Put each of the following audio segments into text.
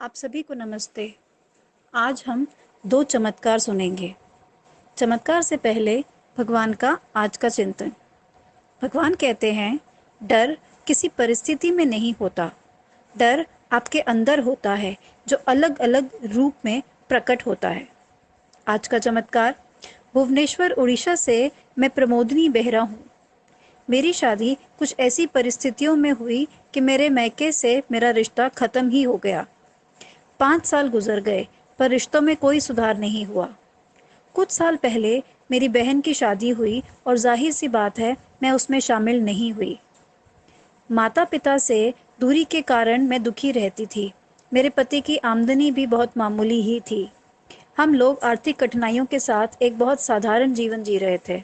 आप सभी को नमस्ते। आज हम दो चमत्कार सुनेंगे। चमत्कार से पहले भगवान का आज का चिंतन। भगवान कहते हैं, डर किसी परिस्थिति में नहीं होता, डर आपके अंदर होता है जो अलग अलग रूप में प्रकट होता है। आज का चमत्कार। भुवनेश्वर उड़ीसा से मैं प्रमोदिनी बेहरा हूँ। मेरी शादी कुछ ऐसी परिस्थितियों में हुई कि मेरे मैके से मेरा रिश्ता खत्म ही हो गया। 5 साल गुजर गए पर रिश्तों में कोई सुधार नहीं हुआ। कुछ साल पहले मेरी बहन की शादी हुई और जाहिर सी बात है मैं उसमें शामिल नहीं हुई। माता पिता से दूरी के कारण मैं दुखी रहती थी। मेरे पति की आमदनी भी बहुत मामूली ही थी। हम लोग आर्थिक कठिनाइयों के साथ एक बहुत साधारण जीवन जी रहे थे।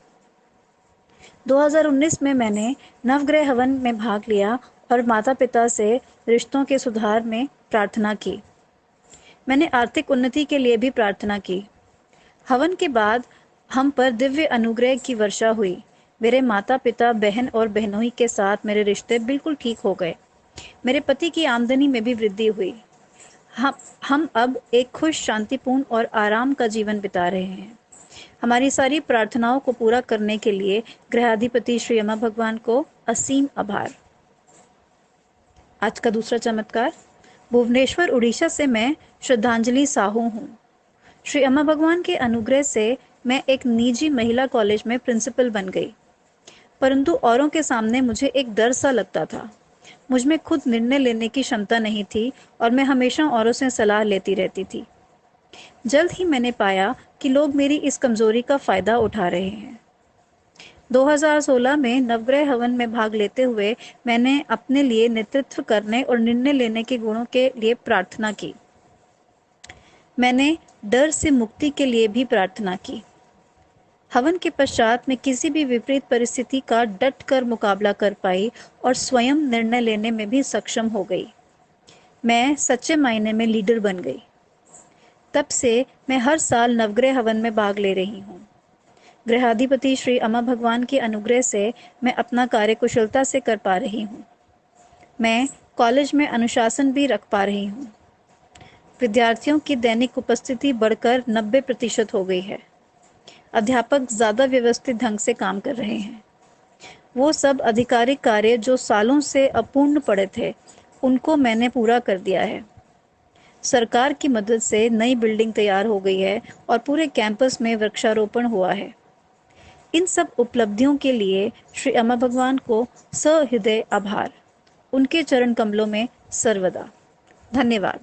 2019 में मैंने नवग्रह हवन में भाग लिया और माता पिता से रिश्तों के सुधार में प्रार्थना की। मैंने आर्थिक उन्नति के लिए भी प्रार्थना की। हवन के बाद हम पर दिव्य अनुग्रह की वर्षा हुई। मेरे माता पिता, बहन और बहनोई के साथ मेरे रिश्ते बिल्कुल ठीक हो गए। मेरे पति की आमदनी में भी वृद्धि हुई। हम अब एक खुश, शांतिपूर्ण और आराम का जीवन बिता रहे हैं। हमारी सारी प्रार्थनाओं को पूरा करने के लिए ग्रहाधिपति श्री अम्मा भगवान को असीम आभार। आज का दूसरा चमत्कार। भुवनेश्वर उड़ीसा से मैं श्रद्धांजलि साहू हूँ। श्री अम्मा भगवान के अनुग्रह से मैं एक निजी महिला कॉलेज में प्रिंसिपल बन गई, परंतु औरों के सामने मुझे एक डर सा लगता था। मुझ में खुद निर्णय लेने की क्षमता नहीं थी और मैं हमेशा औरों से सलाह लेती रहती थी। जल्द ही मैंने पाया कि लोग मेरी इस कमजोरी का फायदा उठा रहे हैं। 2016 में नवग्रह हवन में भाग लेते हुए मैंने अपने लिए नेतृत्व करने और निर्णय लेने के गुणों के लिए प्रार्थना की। मैंने डर से मुक्ति के लिए भी प्रार्थना की। हवन के पश्चात मैं किसी भी विपरीत परिस्थिति का डट कर मुकाबला कर पाई और स्वयं निर्णय लेने में भी सक्षम हो गई। मैं सच्चे मायने में लीडर बन गई। तब से मैं हर साल नवग्रह हवन में भाग ले रही हूँ। ग्रहाधिपति श्री अम्मा भगवान के अनुग्रह से मैं अपना कार्य कुशलता से कर पा रही हूँ। मैं कॉलेज में अनुशासन भी रख पा रही हूँ। विद्यार्थियों की दैनिक उपस्थिति बढ़कर 90% हो गई है। अध्यापक ज़्यादा व्यवस्थित ढंग से काम कर रहे हैं। वो सब आधिकारिक कार्य जो सालों से अपूर्ण पड़े थे, उनको मैंने पूरा कर दिया है। सरकार की मदद से नई बिल्डिंग तैयार हो गई है और पूरे कैंपस में वृक्षारोपण हुआ है। इन सब उपलब्धियों के लिए श्री अम्मा भगवान को सहृदय आभार। उनके चरण कमलों में सर्वदा। धन्यवाद।